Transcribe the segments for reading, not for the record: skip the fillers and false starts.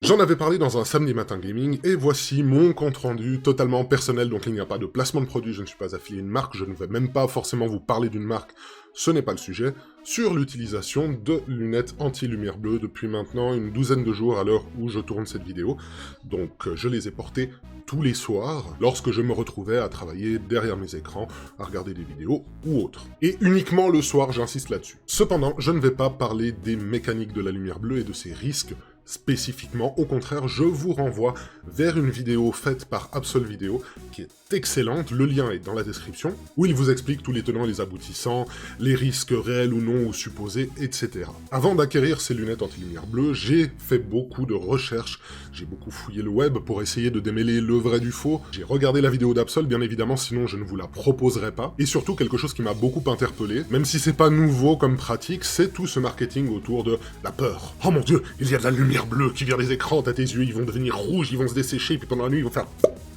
J'en avais parlé dans un samedi matin gaming, et voici mon compte rendu totalement personnel, donc il n'y a pas de placement de produit, je ne suis pas affilié à une marque, je ne vais même pas forcément vous parler d'une marque, ce n'est pas le sujet, sur l'utilisation de lunettes anti-lumière bleue depuis maintenant une douzaine de jours à l'heure où je tourne cette vidéo. Donc je les ai portées tous les soirs, lorsque je me retrouvais à travailler derrière mes écrans, à regarder des vidéos ou autres. Et uniquement le soir, j'insiste là-dessus. Cependant, je ne vais pas parler des mécaniques de la lumière bleue et de ses risques, spécifiquement, au contraire, je vous renvoie vers une vidéo faite par Absol Video, qui est excellente, le lien est dans la description, où il vous explique tous les tenants et les aboutissants, les risques réels ou non ou supposés, etc. Avant d'acquérir ces lunettes anti-lumière bleue, j'ai fait beaucoup de recherches, j'ai beaucoup fouillé le web pour essayer de démêler le vrai du faux, j'ai regardé la vidéo d'Absol, bien évidemment, sinon je ne vous la proposerai pas, et surtout quelque chose qui m'a beaucoup interpellé, même si c'est pas nouveau comme pratique, c'est tout ce marketing autour de la peur. Oh mon dieu, il y a de la lumière bleue qui vient des écrans, t'as tes yeux, ils vont devenir rouges, ils vont se dessécher, puis pendant la nuit, ils vont faire...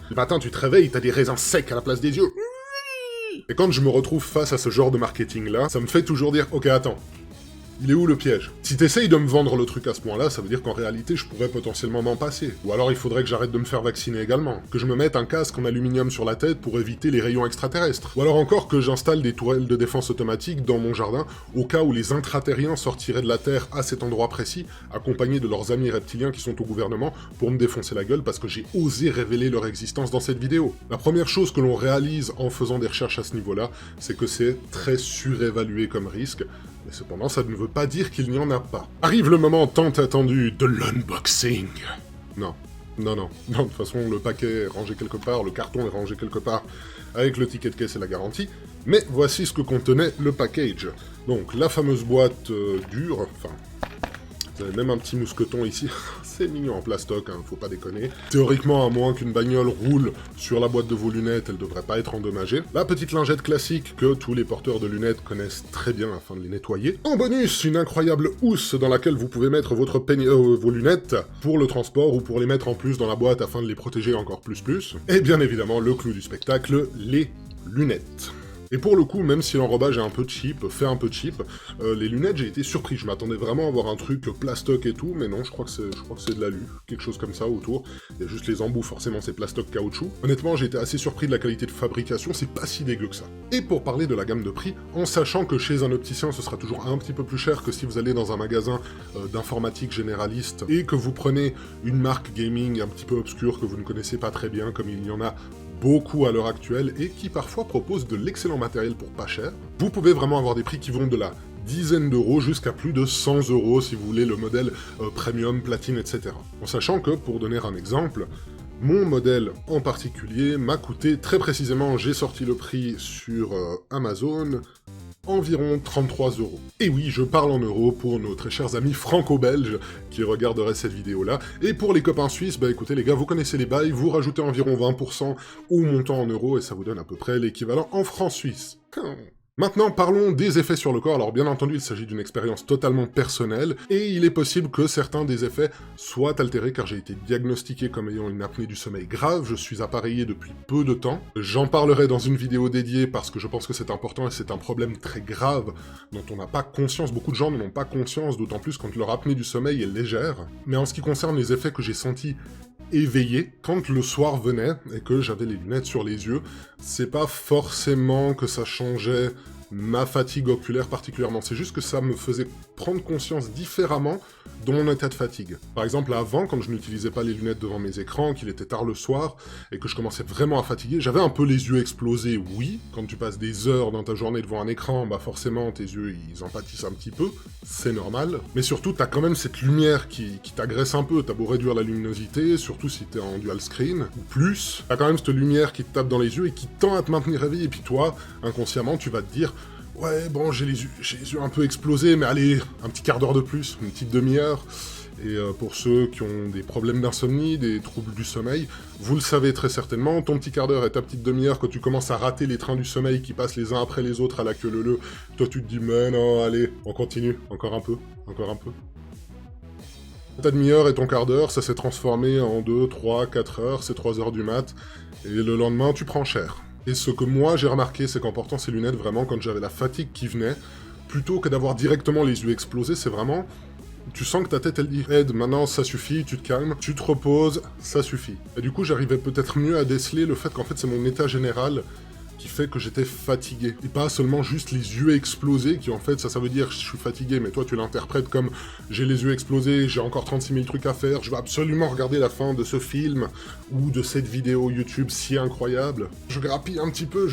Le matin, tu te réveilles, t'as des raisins secs à la place des yeux. Et quand je me retrouve face à ce genre de marketing-là, ça me fait toujours dire, ok, attends, il est où le piège? Si t'essayes de me vendre le truc à ce point-là, ça veut dire qu'en réalité, je pourrais potentiellement m'en passer. Ou alors il faudrait que j'arrête de me faire vacciner également. Que je me mette un casque en aluminium sur la tête pour éviter les rayons extraterrestres. Ou alors encore que j'installe des tourelles de défense automatique dans mon jardin, au cas où les intraterriens sortiraient de la Terre à cet endroit précis, accompagnés de leurs amis reptiliens qui sont au gouvernement, pour me défoncer la gueule parce que j'ai osé révéler leur existence dans cette vidéo. La première chose que l'on réalise en faisant des recherches à ce niveau-là, c'est que c'est très surévalué comme risque, mais cependant, ça ne veut pas dire qu'il n'y en a pas. Arrive le moment tant attendu de l'unboxing. Non, de toute façon, le paquet est rangé quelque part, le carton est rangé quelque part, avec le ticket de caisse et la garantie, mais voici ce que contenait le package. Donc, la fameuse boîte dure, enfin... Vous avez même un petit mousqueton ici, c'est mignon en plastoc, hein, faut pas déconner. Théoriquement, à moins qu'une bagnole roule sur la boîte de vos lunettes, elle devrait pas être endommagée. La petite lingette classique que tous les porteurs de lunettes connaissent très bien afin de les nettoyer. En bonus, une incroyable housse dans laquelle vous pouvez mettre vos lunettes pour le transport ou pour les mettre en plus dans la boîte afin de les protéger encore plus. Et bien évidemment, le clou du spectacle, les lunettes. Et pour le coup, même si l'enrobage est un peu cheap, les lunettes, j'ai été surpris. Je m'attendais vraiment à avoir un truc plastoc et tout, mais non, je crois que c'est de l'alu, quelque chose comme ça autour. Il y a juste les embouts, forcément, c'est plastoc caoutchouc. Honnêtement, j'ai été assez surpris de la qualité de fabrication, c'est pas si dégueu que ça. Et pour parler de la gamme de prix, en sachant que chez un opticien, ce sera toujours un petit peu plus cher que si vous allez dans un magasin d'informatique généraliste et que vous prenez une marque gaming un petit peu obscure que vous ne connaissez pas très bien, comme il y en a beaucoup à l'heure actuelle, et qui parfois proposent de l'excellent matériel pour pas cher. Vous pouvez vraiment avoir des prix qui vont de la dizaine d'euros jusqu'à plus de 100 € si vous voulez le modèle premium, platine, etc. En sachant que, pour donner un exemple, mon modèle en particulier m'a coûté, très précisément, j'ai sorti le prix sur Amazon, environ 33 €. Et oui, je parle en euros pour nos très chers amis franco-belges qui regarderaient cette vidéo-là. Et pour les copains suisses, bah écoutez les gars, vous connaissez les bails, vous rajoutez environ 20% au montant en euros et ça vous donne à peu près l'équivalent en francs suisses. Maintenant, parlons des effets sur le corps. Alors bien entendu, il s'agit d'une expérience totalement personnelle, et il est possible que certains des effets soient altérés car j'ai été diagnostiqué comme ayant une apnée du sommeil grave, je suis appareillé depuis peu de temps. J'en parlerai dans une vidéo dédiée parce que je pense que c'est important et c'est un problème très grave dont on n'a pas conscience, beaucoup de gens n'en ont pas conscience, d'autant plus quand leur apnée du sommeil est légère. Mais en ce qui concerne les effets que j'ai sentis éveillé, quand le soir venait et que j'avais les lunettes sur les yeux, c'est pas forcément que ça changeait ma fatigue oculaire particulièrement, c'est juste que ça me faisait prendre conscience différemment de mon état de fatigue. Par exemple, avant, quand je n'utilisais pas les lunettes devant mes écrans, qu'il était tard le soir, et que je commençais vraiment à fatiguer, j'avais un peu les yeux explosés, oui. Quand tu passes des heures dans ta journée devant un écran, bah forcément, tes yeux, ils en pâtissent un petit peu, c'est normal. Mais surtout, t'as quand même cette lumière qui t'agresse un peu, t'as beau réduire la luminosité, surtout si t'es en dual screen, ou plus, t'as quand même cette lumière qui te tape dans les yeux et qui tend à te maintenir réveillé, et puis toi, inconsciemment, tu vas te dire ouais, bon, j'ai les yeux un peu explosés, mais allez, un petit quart d'heure de plus, une petite demi-heure. Et pour ceux qui ont des problèmes d'insomnie, des troubles du sommeil, vous le savez très certainement, ton petit quart d'heure et ta petite demi-heure, quand tu commences à rater les trains du sommeil qui passent les uns après les autres à la queue leu-leu, toi tu te dis, mais non, allez, on continue, encore un peu. Ta demi-heure et ton quart d'heure, ça s'est transformé en 2, 3, 4 heures, c'est 3 heures du mat, et le lendemain, tu prends cher. Et ce que moi j'ai remarqué, c'est qu'en portant ces lunettes, vraiment, quand j'avais la fatigue qui venait, plutôt que d'avoir directement les yeux explosés, c'est vraiment tu sens que ta tête elle dit Ed, maintenant ça suffit, tu te calmes, tu te reposes, ça suffit. Et du coup j'arrivais peut-être mieux à déceler le fait qu'en fait c'est mon état général qui fait que j'étais fatigué. Et pas seulement juste les yeux explosés, qui en fait, ça veut dire je suis fatigué, mais toi tu l'interprètes comme j'ai les yeux explosés, j'ai encore 36 000 trucs à faire, je vais absolument regarder la fin de ce film, ou de cette vidéo YouTube si incroyable. Je grappille un petit peu,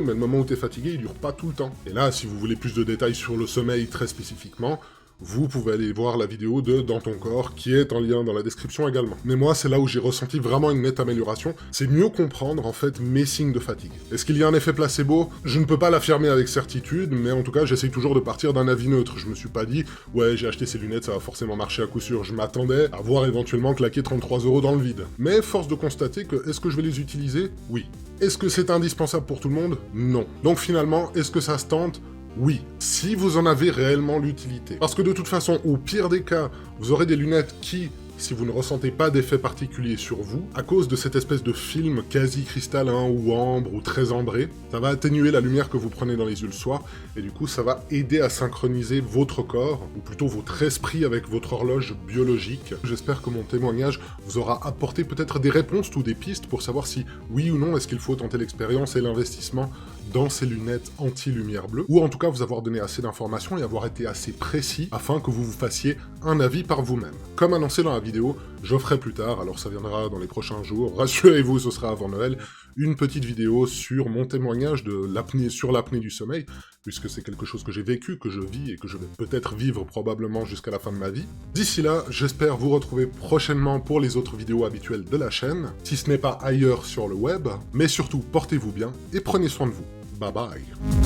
mais le moment où t'es fatigué, il dure pas tout le temps. Et là, si vous voulez plus de détails sur le sommeil très spécifiquement, vous pouvez aller voir la vidéo de Dans ton corps, qui est en lien dans la description également. Mais moi, c'est là où j'ai ressenti vraiment une nette amélioration, c'est mieux comprendre, en fait, mes signes de fatigue. Est-ce qu'il y a un effet placebo? Je ne peux pas l'affirmer avec certitude, mais en tout cas, j'essaye toujours de partir d'un avis neutre. Je me suis pas dit, ouais, j'ai acheté ces lunettes, ça va forcément marcher à coup sûr. Je m'attendais à voir éventuellement claquer 33 € dans le vide. Mais force de constater que, est-ce que je vais les utiliser? Oui. Est-ce que c'est indispensable pour tout le monde? Non. Donc finalement, est-ce que ça se tente? Oui, si vous en avez réellement l'utilité. Parce que de toute façon, au pire des cas, vous aurez des lunettes qui, si vous ne ressentez pas d'effet particulier sur vous, à cause de cette espèce de film quasi cristallin ou ambre ou très ambré, ça va atténuer la lumière que vous prenez dans les yeux le soir, et du coup ça va aider à synchroniser votre corps, ou plutôt votre esprit avec votre horloge biologique. J'espère que mon témoignage vous aura apporté peut-être des réponses ou des pistes pour savoir si, oui ou non, est-ce qu'il faut tenter l'expérience et l'investissement dans ces lunettes anti-lumière bleue, ou en tout cas vous avoir donné assez d'informations et avoir été assez précis afin que vous vous fassiez un avis par vous-même. Comme annoncé dans la vidéo, je ferai plus tard, alors ça viendra dans les prochains jours, rassurez-vous, ce sera avant Noël, une petite vidéo sur mon témoignage de l'apnée, sur l'apnée du sommeil, puisque c'est quelque chose que j'ai vécu, que je vis et que je vais peut-être vivre probablement jusqu'à la fin de ma vie. D'ici là, j'espère vous retrouver prochainement pour les autres vidéos habituelles de la chaîne, si ce n'est pas ailleurs sur le web, mais surtout portez-vous bien et prenez soin de vous. Bye bye.